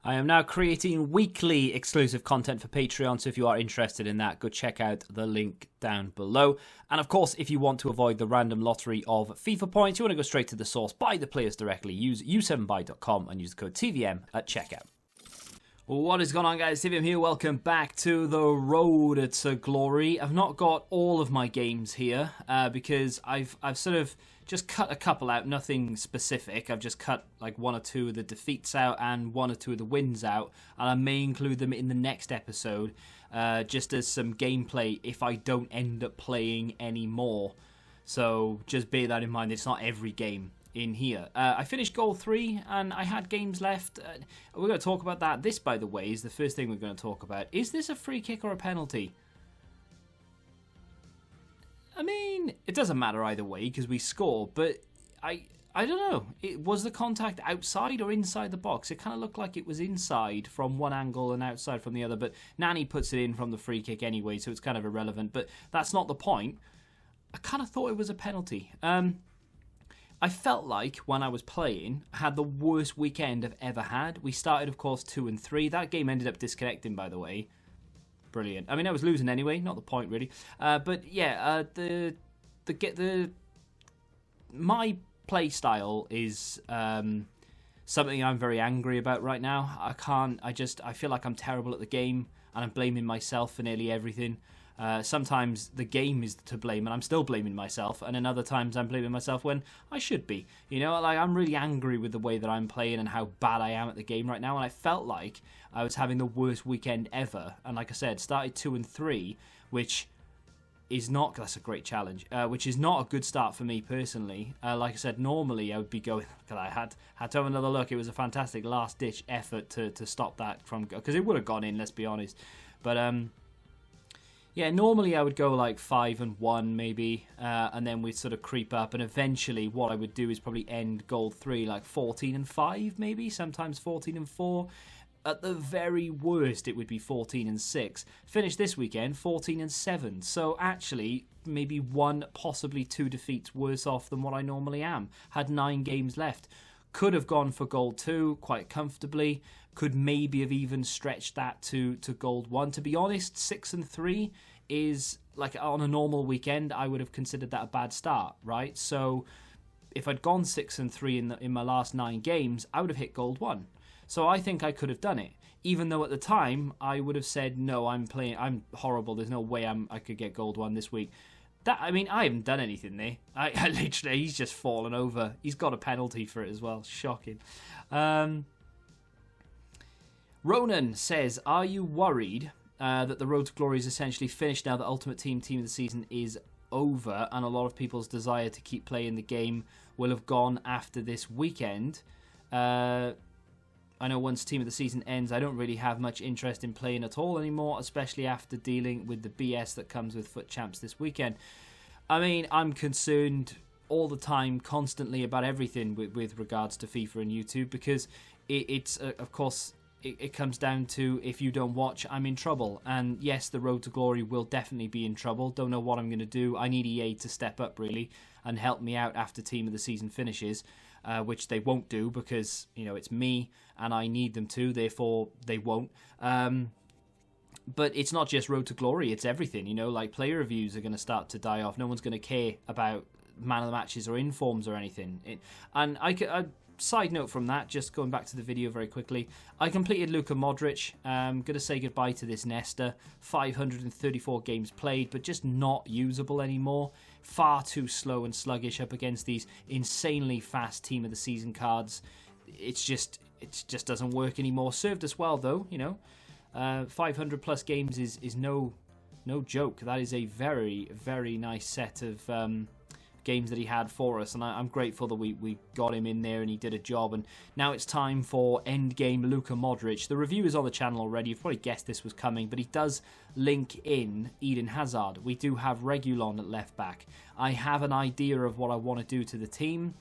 I am now creating weekly exclusive content for Patreon, so if you are interested in that, go check out the link down below. And of course, if you want to avoid the random lottery of FIFA points, you want to go straight to the source, buy the players directly, use u7buy.com and use the code TVM at checkout. What is going on, guys? TVM here. Welcome back to the road to glory. I've not got all of my games here because I've sort of just cut a couple out, nothing specific. I've just cut like one or two of the defeats out and one or two of the wins out, and I may include them in the next episode just as some gameplay if I don't end up playing any more. So just bear that in mind. It's not every game in here. I finished goal 3 and I had games left. We're going to talk about that. This, by the way, is the first thing we're going to talk about. Is this a free kick or a penalty? I mean, it doesn't matter either way because we score, but I don't know. Was the contact outside or inside the box? It kind of looked like it was inside from one angle and outside from the other, but Nani puts it in from the free kick anyway, so it's kind of irrelevant, but that's not the point. I kind of thought it was a penalty. I felt like when I was playing, I had the worst weekend I've ever had. We started, of course, 2-3. That game ended up disconnecting, by the way. Brilliant. I mean, I was losing anyway. Not the point, really. But yeah, my play style is something I'm very angry about right now. I feel like I'm terrible at the game, and I'm blaming myself for nearly everything. Sometimes the game is to blame and I'm still blaming myself, and then other times I'm blaming myself when I should be. You know, like I'm really angry with the way that I'm playing and how bad I am at the game right now, and I felt like I was having the worst weekend ever. And like I said, started 2-3, which is not, that's a great challenge, which is not a good start for me personally. Like I said, normally I would be going, because I had to have another look. It was a fantastic last ditch effort to stop that from, because it would have gone in, let's be honest. But yeah, normally I would go like 5-1 maybe, and then we'd sort of creep up, and eventually what I would do is probably end goal 3 like 14-5 maybe, sometimes 14-4. At the very worst, it would be 14-6. Finished this weekend 14-7. So actually, maybe 1, possibly 2 defeats worse off than what I normally am. Had 9 games left. Could have gone for goal 2 quite comfortably. Could maybe have even stretched that to goal 1. To be honest, 6-3 is, like, on a normal weekend, I would have considered that a bad start, right? So if I'd gone 6-3 in my last 9 games, I would have hit goal 1. So I think I could have done it, even though at the time I would have said, no, I'm horrible. There's no way I could get gold 1 this week. I mean, I haven't done anything there. I literally, he's just fallen over. He's got a penalty for it as well. Shocking. Ronan says, are you worried that the road to glory is essentially finished now that Ultimate Team of the Season is over, and a lot of people's desire to keep playing the game will have gone after this weekend? I know once Team of the Season ends, I don't really have much interest in playing at all anymore, especially after dealing with the BS that comes with FUT Champs this weekend. I mean, I'm concerned all the time, constantly, about everything with regards to FIFA and YouTube, because it's of course, it comes down to, if you don't watch, I'm in trouble. And yes, the road to glory will definitely be in trouble. Don't know what I'm going to do. I need EA to step up, really, and help me out after Team of the Season finishes. Which they won't do because, you know, it's me and I need them to, therefore they won't. But it's not just Road to Glory, it's everything, you know, like player reviews are going to start to die off. No one's going to care about man of the matches or informs or anything. And side note from that, just going back to the video very quickly, I completed Luka Modric. I'm going to say goodbye to this Nesta. 534 games played, but just not usable anymore. Far too slow and sluggish up against these insanely fast Team of the Season cards. It just doesn't work anymore. Served us well though, you know. 500 plus games is no joke. That is a very, very nice set of games that he had for us, and I'm grateful that we got him in there and he did a job. And now it's time for endgame Luka Modric. The review is on the channel already. You've probably guessed this was coming, but he does link in Eden Hazard. We do have Reguilon at left back. I have an idea of what I want to do to the team.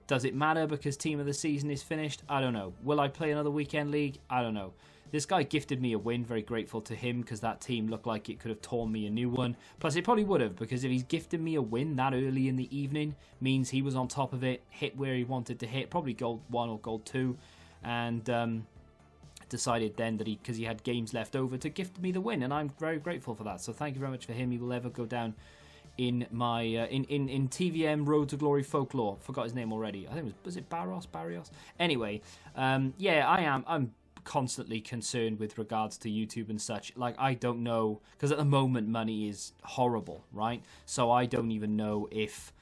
Does it matter because Team of the Season is finished? I don't know. Will I play another weekend league? I don't know. This guy gifted me a win, very grateful to him, because that team looked like it could have torn me a new one. Plus, it probably would have, because if he's gifted me a win that early in the evening, means he was on top of it, hit where he wanted to hit, probably gold 1 or gold 2, and decided then that because he had games left over, to gift me the win, and I'm very grateful for that. So thank you very much for him. He will ever go down in my in TVM Road to Glory folklore. Forgot his name already. I think was it Barrios? Anyway, yeah, I'm constantly concerned with regards to YouTube and such. Like, I don't know, because at the moment money is horrible, right? So I don't even know if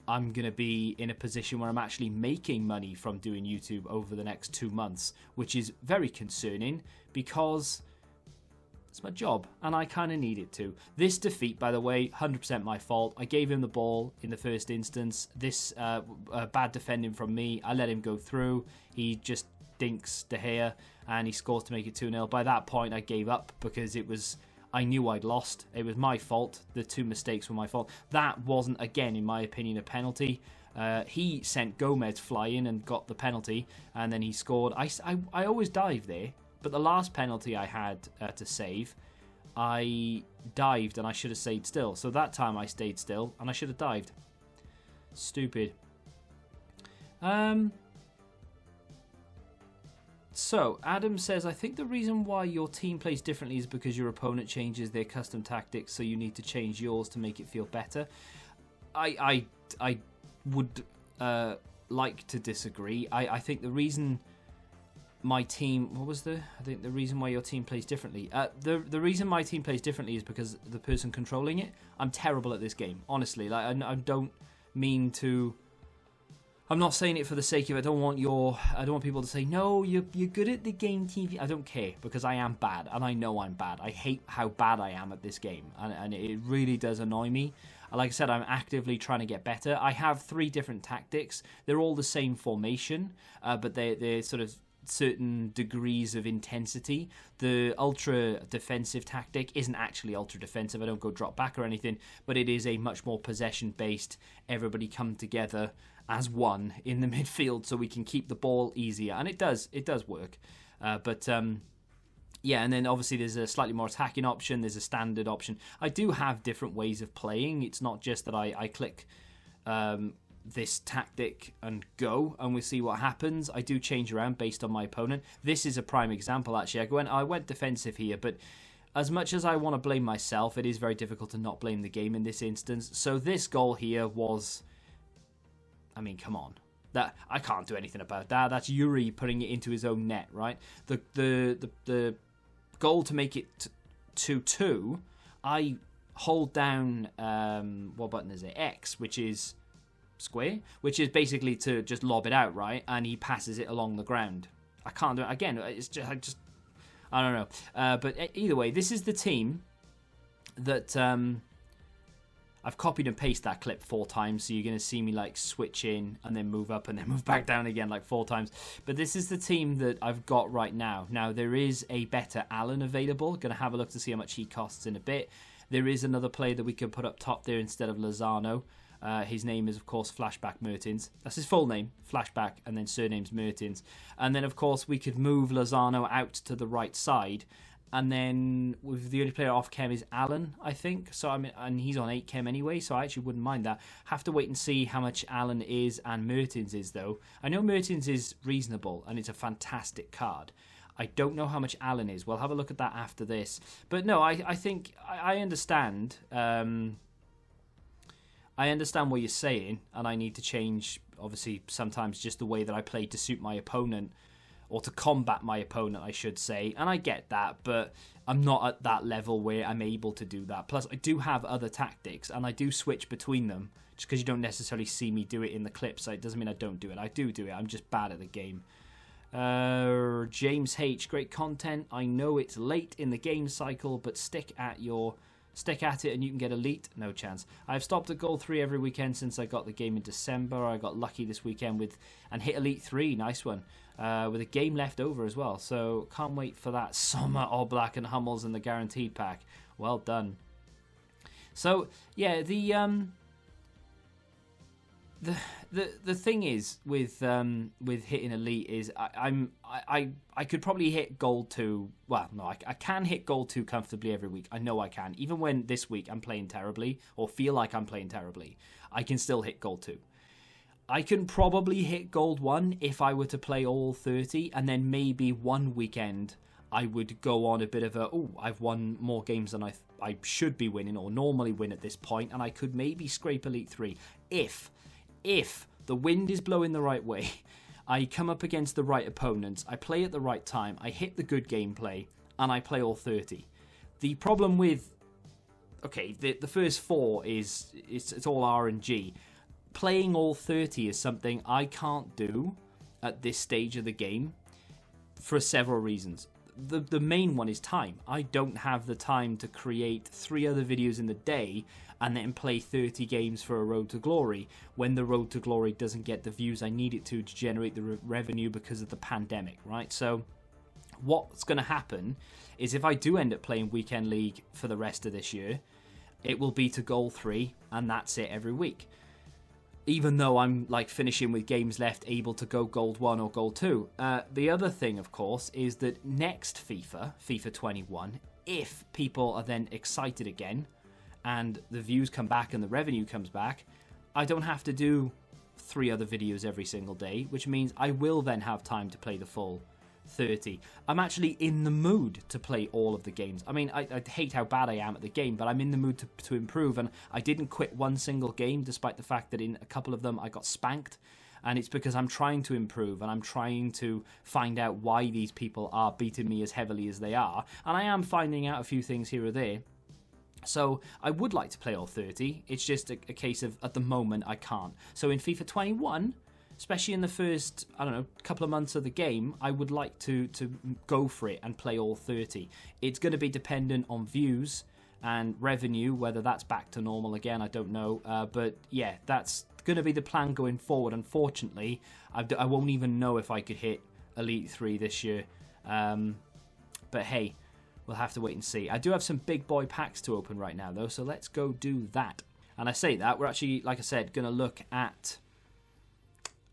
I'm going to be in a position where I'm actually making money from doing YouTube over the next 2 months, which is very concerning because it's my job and I kind of need it to. This defeat, by the way, 100% my fault. I gave him the ball in the first instance. This bad defending from me, I let him go through. He just dinks De Gea and he scores to make it 2-0. By that point, I gave up because I knew I'd lost. It was my fault. The 2 mistakes were my fault. That wasn't, again, in my opinion, a penalty. He sent Gomez flying and got the penalty, and then he scored. I always dive there, but the last penalty I had to save, I dived and I should have stayed still. So that time I stayed still and I should have dived. Stupid. So, Adam says, I think the reason why your team plays differently is because your opponent changes their custom tactics, so you need to change yours to make it feel better. I would like to disagree. I think the reason my team... I think the reason why your team plays differently... The reason my team plays differently is because the person controlling it... I'm terrible at this game, honestly. Like, I don't mean to... I'm not saying it for the sake of it. I don't want people to say, no, you're good at the game, TV. I don't care, because I am bad, and I know I'm bad. I hate how bad I am at this game, and it really does annoy me. Like I said, I'm actively trying to get better. I have 3 different tactics. They're all the same formation, but they're sort of certain degrees of intensity. The ultra defensive tactic isn't actually ultra defensive. I don't go drop back or anything, but it is a much more possession based, everybody come together as one in the midfield so we can keep the ball easier, and it does work. Yeah, and then obviously there's a slightly more attacking option, there's a standard option. I do have different ways of playing. It's not just that I click this tactic and go and we see what happens. I do change around based on my opponent. This is a prime example, actually. I went defensive here, but as much as I want to blame myself, it is very difficult to not blame the game in this instance. So this goal here was... I mean, come on. That I can't do anything about that. That's Yuri putting it into his own net, right? The goal to make it 2-2, I hold down, what button is it? X, which is square, which is basically to just lob it out, right? And he passes it along the ground. I can't do it. Again, it's just I don't know. But either way, this is the team that... I've copied and pasted that clip 4 times, so you're going to see me like switch in and then move up and then move back down again like 4 times. But this is the team that I've got right now. Now, there is a better Alan available. Going to have a look to see how much he costs in a bit. There is another player that we could put up top there instead of Lozano. His name is, of course, Flashback Mertens. That's his full name, Flashback, and then surname's Mertens. And then, of course, we could move Lozano out to the right side. And then with the only player off chem is Alan, I think. So I mean, and he's on 8 chem anyway, so I actually wouldn't mind that. Have to wait and see how much Alan is and Mertens is, though. I know Mertens is reasonable, and it's a fantastic card. I don't know how much Alan is. We'll have a look at that after this. But no, I think I understand. I understand what you're saying, and I need to change, obviously, sometimes just the way that I play to suit my opponent. Or to combat my opponent, I should say. And I get that, but I'm not at that level where I'm able to do that. Plus, I do have other tactics, and I do switch between them. Just because you don't necessarily see me do it in the clips, it doesn't mean I don't do it. I do it. I'm just bad at the game. James H, great content. I know it's late in the game cycle, but stick at it and you can get elite. No chance. I've stopped at goal 3 every weekend since I got the game in December. I got lucky this weekend and hit elite 3. Nice one. With a game left over as well. So can't wait for that Sommer, Oblak and Hummels in the guaranteed pack. Well done. So yeah, the thing is with hitting elite is I could probably hit gold 2. Well, no, I can hit gold 2 comfortably every week. I know I can. Even when this week I'm playing terribly or feel like I'm playing terribly, I can still hit gold 2. I can probably hit Gold 1 if I were to play all 30, and then maybe one weekend I would go on a bit of a, I've won more games than I should be winning or normally win at this point, and I could maybe scrape Elite 3 if the wind is blowing the right way, I come up against the right opponents, I play at the right time, I hit the good gameplay, and I play all 30. The problem with, the first 4 is it's all RNG. Playing all 30 is something I can't do at this stage of the game for several reasons. The main one is time. I don't have the time to create 3 other videos in the day and then play 30 games for a Road to Glory when the Road to Glory doesn't get the views I need it to generate the revenue because of the pandemic, right? So what's going to happen is if I do end up playing Weekend League for the rest of this year, it will be to Goal 3 and that's it every week. Even though I'm like finishing with games left able to go Gold 1 or Gold 2. The other thing, of course, is that next FIFA 21, if people are then excited again and the views come back and the revenue comes back, I don't have to do 3 other videos every single day, which means I will then have time to play the full 30. I'm actually in the mood to play all of the games. I mean, I hate how bad I am at the game, but I'm in the mood to improve, and I didn't quit one single game despite the fact that in a couple of them I got spanked, and it's because I'm trying to improve and I'm trying to find out why these people are beating me as heavily as they are, and I am finding out a few things here or there. So I would like to play all 30. It's just a case of at the moment I can't. So in FIFA 21, especially in the first, couple of months of the game, I would like to go for it and play all 30. It's going to be dependent on views and revenue, whether that's back to normal again, I don't know. But yeah, that's going to be the plan going forward. Unfortunately, I won't even know if I could hit Elite 3 this year. But hey, we'll have to wait and see. I do have some big boy packs to open right now, though, so let's go do that. And I say that, we're actually, like I said, going to look at...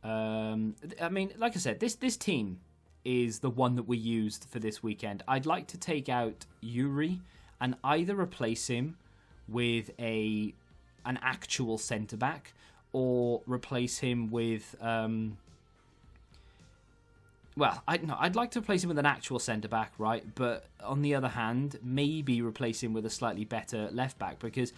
like I said, this team is the one that we used for this weekend. I'd like to take out Yuri and either replace him with an actual centre back or replace him with I'd like to replace him with an actual centre back, right? But on the other hand, maybe replace him with a slightly better left back, because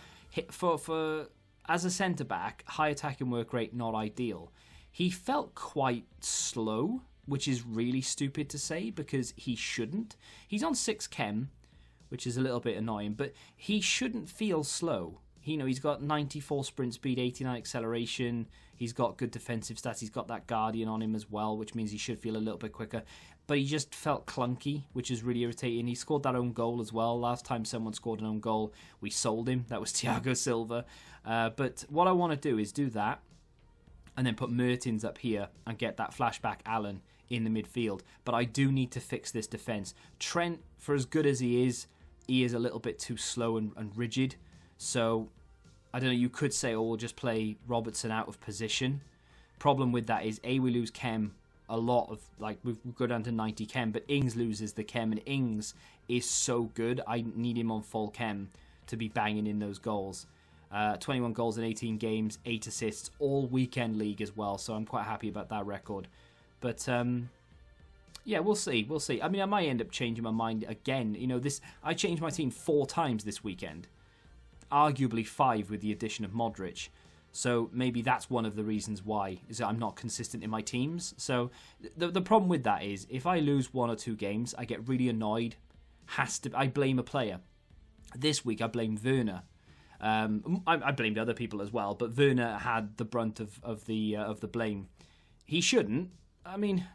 for as a centre back, high attacking work rate not ideal. He felt quite slow, which is really stupid to say because he shouldn't. He's on 6 chem, which is a little bit annoying, but he shouldn't feel slow. He's got 94 sprint speed, 89 acceleration. He's got good defensive stats. He's got that Guardian on him as well, which means he should feel a little bit quicker. But he just felt clunky, which is really irritating. He scored that own goal as well. Last time someone scored an own goal, we sold him. That was Thiago Silva. But what I want to do is do that, and then put Mertens up here and get that flashback Allen in the midfield. But I do need to fix this defence. Trent, for as good as he is a little bit too slow and rigid. So, I don't know, you could say, we'll just play Robertson out of position. Problem with that is, we lose chem a lot of, we go down to 90 chem, but Ings loses the chem, and Ings is so good. I need him on full chem to be banging in those goals. 21 goals in 18 games, 8 assists, all weekend league as well, so I'm quite happy about that record. But, yeah, we'll see. I mean, I might end up changing my mind again. I changed my team 4 times this weekend. Arguably 5 with the addition of Modric. So maybe that's one of the reasons why, is that I'm not consistent in my teams. So the problem with that is, if I lose 1 or 2 games, I get really annoyed. I blame a player. This week I blamed Werner. I blamed other people as well, but Werner had the brunt of the blame. He shouldn't. I mean,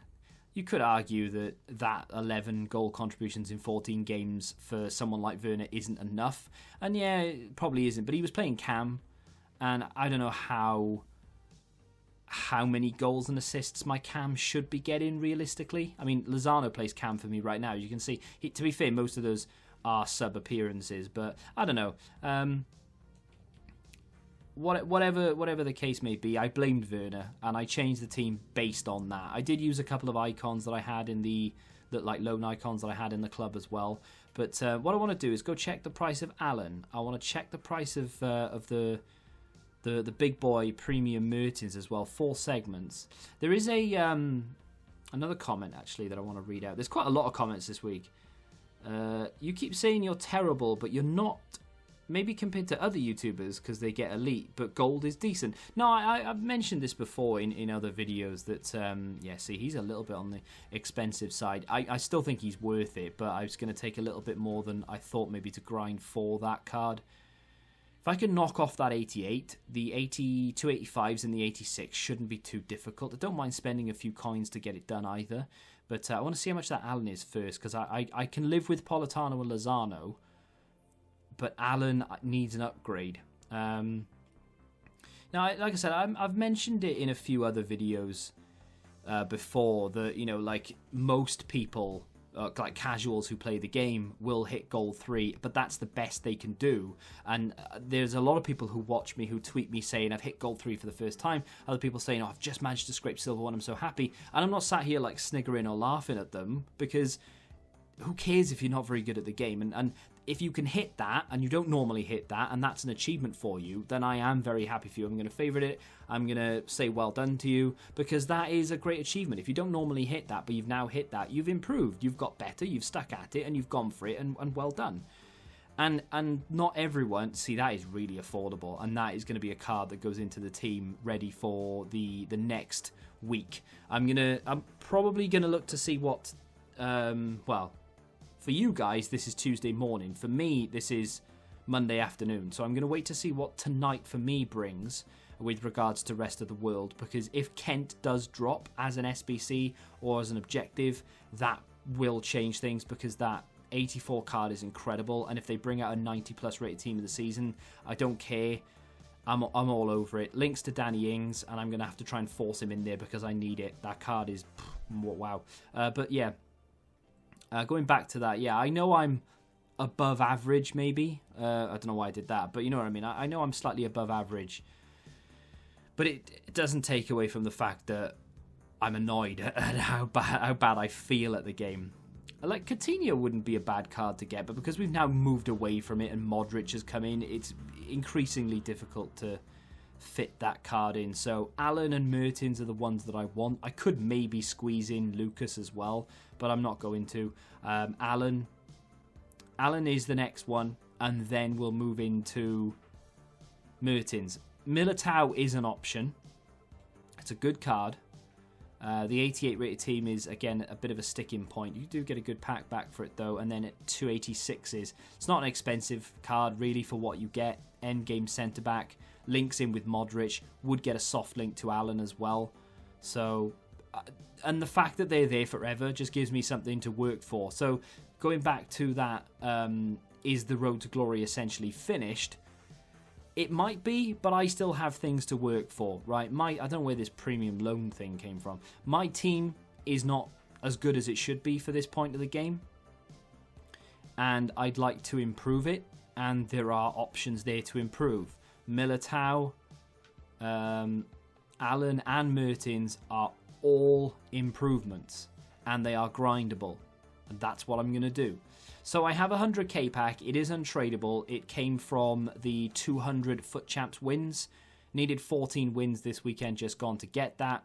you could argue that 11 goal contributions in 14 games for someone like Werner isn't enough, and yeah, it probably isn't. But he was playing Cam, and I don't know how many goals and assists my Cam should be getting realistically. I mean, Lozano plays Cam for me right now. You can see, to be fair, most of those are sub appearances, but I don't know. Whatever the case may be, I blamed Werner and I changed the team based on that. I did use a couple of icons that I had loan icons that I had in the club as well. But what I want to do is go check the price of Allen. I want to check the price of the the big boy premium Mertens as well. 4 segments. There is a another comment actually that I want to read out. There's quite a lot of comments this week. You keep saying you're terrible, but you're not. Maybe compared to other YouTubers because they get elite, but gold is decent. No, I've mentioned this before in other videos that, yeah, see, he's a little bit on the expensive side. I still think he's worth it, but I was going to take a little bit more than I thought maybe to grind for that card. If I can knock off that 88, the 285s and the 86 shouldn't be too difficult. I don't mind spending a few coins to get it done either, but I want to see how much that Allen is first because I can live with Politano and Lozano, but Allen needs an upgrade. Now, like I said, I've mentioned it in a few other videos before that, you know, like most people, like casuals who play the game, will hit gold 3, but that's the best they can do. And there's a lot of people who watch me who tweet me saying, I've hit gold 3 for the first time. Other people saying, oh, I've just managed to scrape silver 1, I'm so happy. And I'm not sat here like sniggering or laughing at them because who cares if you're not very good at the game? And if you can hit that, and you don't normally hit that, and that's an achievement for you, then I am very happy for you. I'm going to favourite it. I'm going to say well done to you, because that is a great achievement. If you don't normally hit that, but you've now hit that, you've improved. You've got better, you've stuck at it, and you've gone for it, and well done. And not everyone, see, that is really affordable, and that is going to be a card that goes into the team ready for the next week. I'm probably going to look to see what, well, for you guys, this is Tuesday morning. For me, this is Monday afternoon. So I'm going to wait to see what tonight for me brings with regards to rest of the world. Because if Kent does drop as an SBC or as an objective, that will change things because that 84 card is incredible. And if they bring out a 90+ rated team of the season, I don't care. I'm all over it. Links to Danny Ings, and I'm going to have to try and force him in there because I need it. That card is, wow. But yeah. Going back to that, yeah, I know I'm above average, maybe. I don't know why I did that, but you know what I mean. I know I'm slightly above average, but it doesn't take away from the fact that I'm annoyed at how bad I feel at the game. Like, Coutinho wouldn't be a bad card to get, but because we've now moved away from it and Modric has come in, it's increasingly difficult to fit that card in. So Allen and Mertens are the ones that I want. I could maybe squeeze in Lucas as well, but I'm not going to. Allen is the next one, and then we'll move into Mertens. Militao is an option. It's a good card. The 88 rated team is, again, a bit of a sticking point. You do get a good pack back for it, though. And then at 286s, it's not an expensive card, really, for what you get. Endgame centre-back. Links in with Modric. Would get a soft link to Allen as well. So, and the fact that they're there forever just gives me something to work for. So, going back to that, is the road to glory essentially finished? It might be, but I still have things to work for, right? I don't know where this premium loan thing came from. My team is not as good as it should be for this point of the game. And I'd like to improve it. And there are options there to improve. Militao, Allen and Mertens are all improvements. And they are grindable. And that's what I'm going to do. So I have a 100k pack. It is untradeable. It came from the 200 Foot Champs wins. Needed 14 wins this weekend, just gone to get that.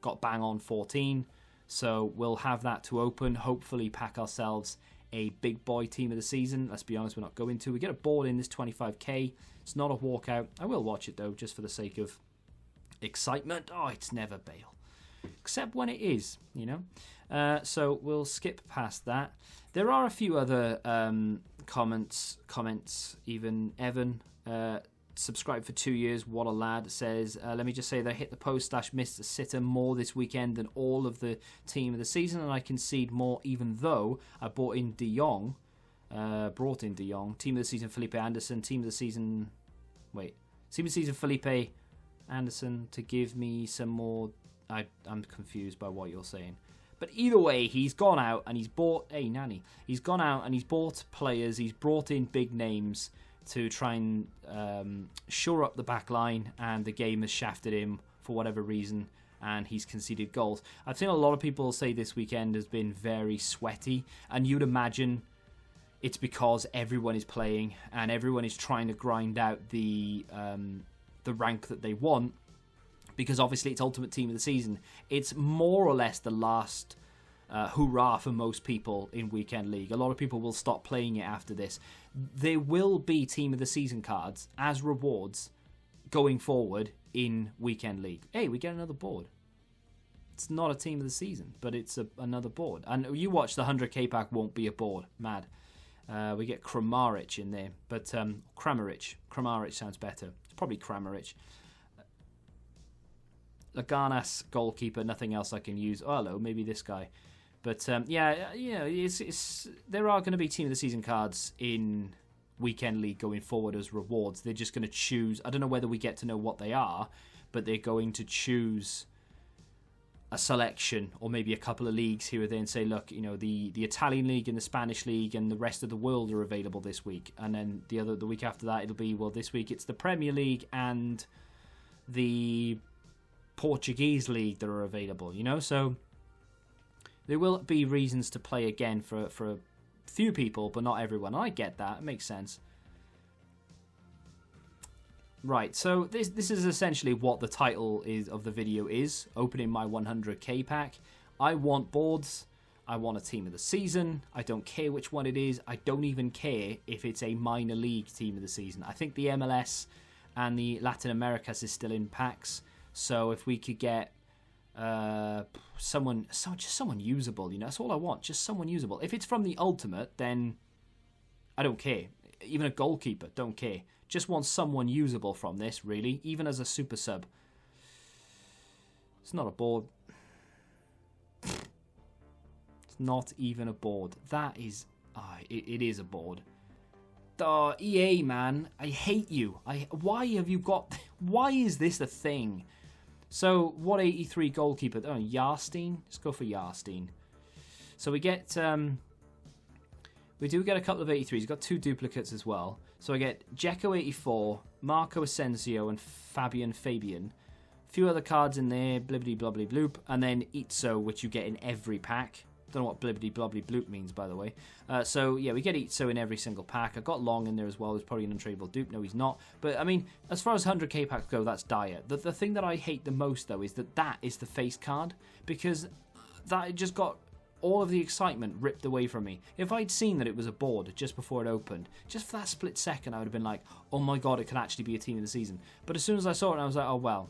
Got bang on 14. So we'll have that to open. Hopefully pack ourselves a big boy team of the season. Let's be honest, we're not going to. We get a ball in this 25k. It's not a walkout. I will watch it though, just for the sake of excitement. Oh, it's never Bale. Except when it is, you know. So we'll skip past that. There are a few other comments. Even Evan, subscribed for 2 years. What a lad, says, let me just say that I hit the post / missed a sitter more this weekend than all of the team of the season, and I concede more even though I brought in De Jong. Team of the season Felipe Anderson. Team of the season Felipe Anderson to give me some more. I'm confused by what you're saying. But either way, he's gone out and he's bought... Hey, Nanny. He's gone out and he's bought players. He's brought in big names to try and shore up the back line. And the game has shafted him for whatever reason. And he's conceded goals. I've seen a lot of people say this weekend has been very sweaty. And you'd imagine it's because everyone is playing. And everyone is trying to grind out the the rank that they want, because obviously it's Ultimate Team of the Season. It's more or less the last hurrah for most people in Weekend League. A lot of people will stop playing it after this. There will be Team of the Season cards as rewards going forward in Weekend League. Hey, we get another board. It's not a Team of the Season, but it's another board. And you watch the 100k pack won't be a board. Mad. We get Kramaric in there, but Kramaric sounds better. It's probably Kramaric. Laganas, goalkeeper, nothing else I can use. Oh, hello, maybe this guy. But yeah, you know, there are going to be Team of the Season cards in Weekend League going forward as rewards. They're just going to choose. I don't know whether we get to know what they are, but they're going to choose a selection or maybe a couple of leagues here or there and say, look, you know, the Italian league and the Spanish league and the rest of the world are available this week, and then the week after that it'll be, well, this week it's the Premier League and the Portuguese league that are available, you know. So there will be reasons to play again for a few people, but not everyone. I get that. It makes sense. Right, so this is essentially what the title of the video is, opening my 100k pack. I want boards. I want a Team of the Season. I don't care which one it is. I don't even care if it's a minor league Team of the Season. I think the MLS and the Latin Americas is still in packs. So if we could get just someone usable, you know, that's all I want. Just someone usable. If it's from the Ultimate, then I don't care. Even a goalkeeper, don't care. Just want someone usable from this, really, even as a super sub. It's not a board. It's not even a board. That is... it is a board. EA, man. I hate you. Why have you got... Why is this a thing? So, what 83 goalkeeper? Oh, Yarstein? Let's go for Yarstein. So we get... we do get a couple of 83s. We've got 2 duplicates as well. So I get Dzeko 84, Marco Asensio, and Fabian. A few other cards in there, blibbity blobbly bloop, and then Itzo, which you get in every pack. Don't know what blibbity blobbly bloop means, by the way. So yeah, we get Itzo in every single pack. I got Long in there as well. There's probably an untradeable dupe. No, he's not. But I mean, as far as 100k packs go, that's dire. The thing that I hate the most, though, is that is the face card, because that just got all of the excitement ripped away from me. If I'd seen that it was a board just before it opened, just for that split second, I would have been like, oh my god, it could actually be a Team of the Season. But as soon as I saw it, I was like, oh well,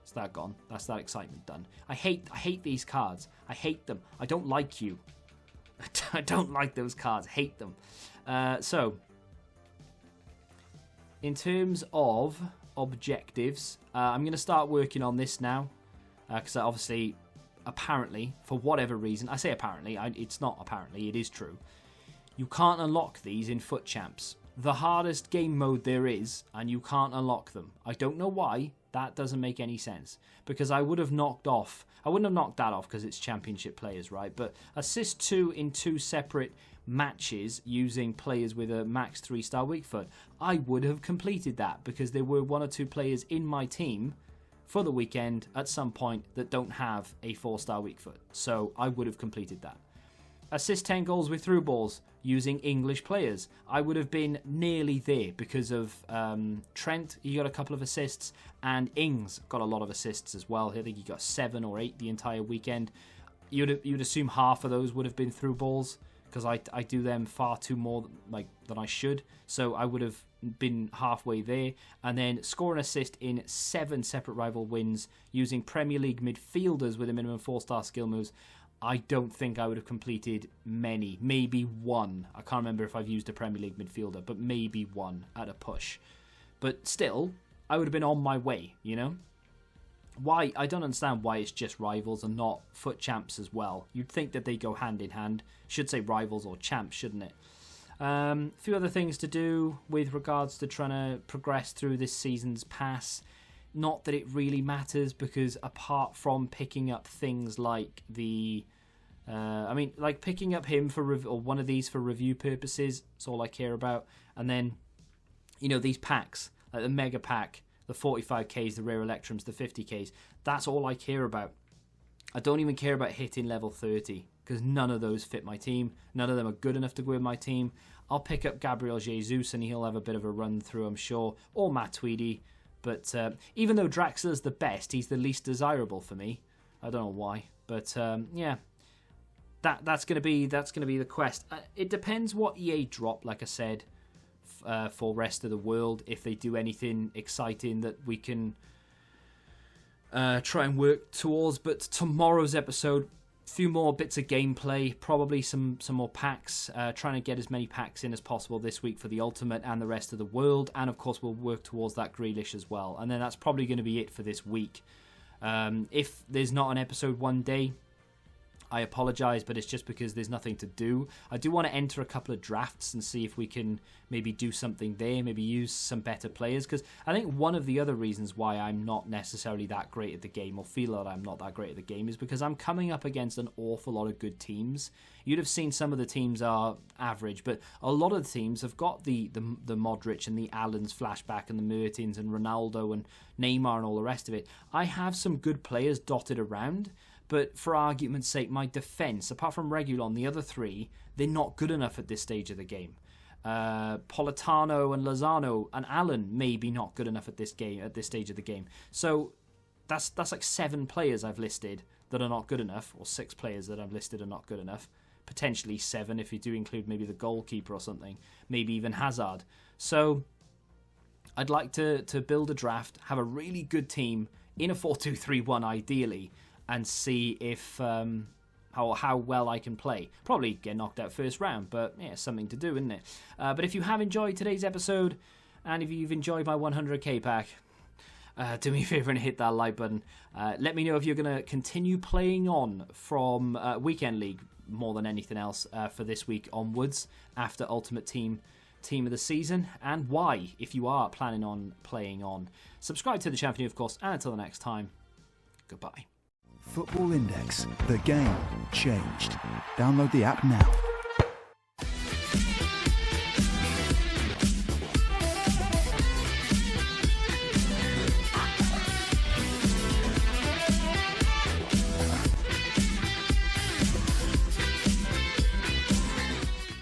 it's that gone. That's that excitement done. I hate these cards. I hate them. I don't like you. I don't like those cards. Hate them. So, in terms of objectives, I'm going to start working on this now, because obviously... apparently, for whatever reason, I say apparently, it's not apparently, it is true, you can't unlock these in Foot Champs. The hardest game mode there is, and you can't unlock them. I don't know why, that doesn't make any sense, because I wouldn't have knocked that off because it's championship players, right? But assist 2 in 2 separate matches using players with a max 3-star weak foot, I would have completed that, because there were 1 or 2 players in my team for the weekend at some point that don't have a 4-star weak foot. So I would have completed that. Assist 10 goals with through balls using English players. I would have been nearly there because of Trent, he got a couple of assists, and Ings got a lot of assists as well. I think he got 7 or 8 the entire weekend. You'd assume half of those would have been through balls, because I do them far too more than I should. So I would have been halfway there. And then score an assist in 7 separate rival wins using Premier League midfielders with a minimum 4-star skill moves. I don't think I would have completed many. Maybe 1. I can't remember if I've used a Premier League midfielder, but maybe 1 at a push. But still, I would have been on my way, you know? Why? I don't understand why it's just rivals and not Foot Champs as well. You'd think that they go hand in hand. Should say rivals or champs, shouldn't it? A few other things to do with regards to trying to progress through this season's pass. Not that it really matters, because apart from picking up things like the... like picking up him for or one of these for review purposes, that's all I care about. And then, you know, these packs, like the Mega Pack, the 45Ks, the Rare Electrums, the 50Ks, that's all I care about. I don't even care about hitting level 30. because none of those fit my team. None of them are good enough to go in my team. I'll pick up Gabriel Jesus and he'll have a bit of a run through, I'm sure, or Matt Tweedy. But even though Draxler's the best, he's the least desirable for me. I don't know why, but yeah, that's gonna be the quest. It depends what EA drop, like I said, for rest of the world. If they do anything exciting that we can try and work towards. But tomorrow's episode, few more bits of gameplay, probably some more packs, trying to get as many packs in as possible this week for the Ultimate and the rest of the world, and of course we'll work towards that Grealish as well, and then that's probably going to be it for this week. If there's not an episode one day, I apologise, but it's just because there's nothing to do. I do want to enter a couple of drafts and see if we can maybe do something there, maybe use some better players, because I think one of the other reasons why I'm not necessarily that great at the game, or feel that I'm not that great at the game, is because I'm coming up against an awful lot of good teams. You'd have seen some of the teams are average, but a lot of the teams have got the Modric and the Allens flashback and the Mertens and Ronaldo and Neymar and all the rest of it. I have some good players dotted around, but for argument's sake, my defence, apart from Reguilon, the other three, they're not good enough at this stage of the game. Politano and Lozano and Allen may be not good enough at this stage of the game. So that's like 7 players I've listed that are not good enough, or 6 players that I've listed are not good enough. Potentially 7 if you do include maybe the goalkeeper or something, maybe even Hazard. So I'd like to build a draft, have a really good team in a 4-2-3-1 ideally, and see if how well I can play. Probably get knocked out first round, but yeah, something to do, isn't it? But if you have enjoyed today's episode, and if you've enjoyed my 100k pack, do me a favour and hit that like button. Let me know if you're going to continue playing on from Weekend League more than anything else for this week onwards after Ultimate Team of the season, and why, if you are planning on playing on. Subscribe to the channel, of course, and until the next time, goodbye. Football Index. The game changed. Download the app now.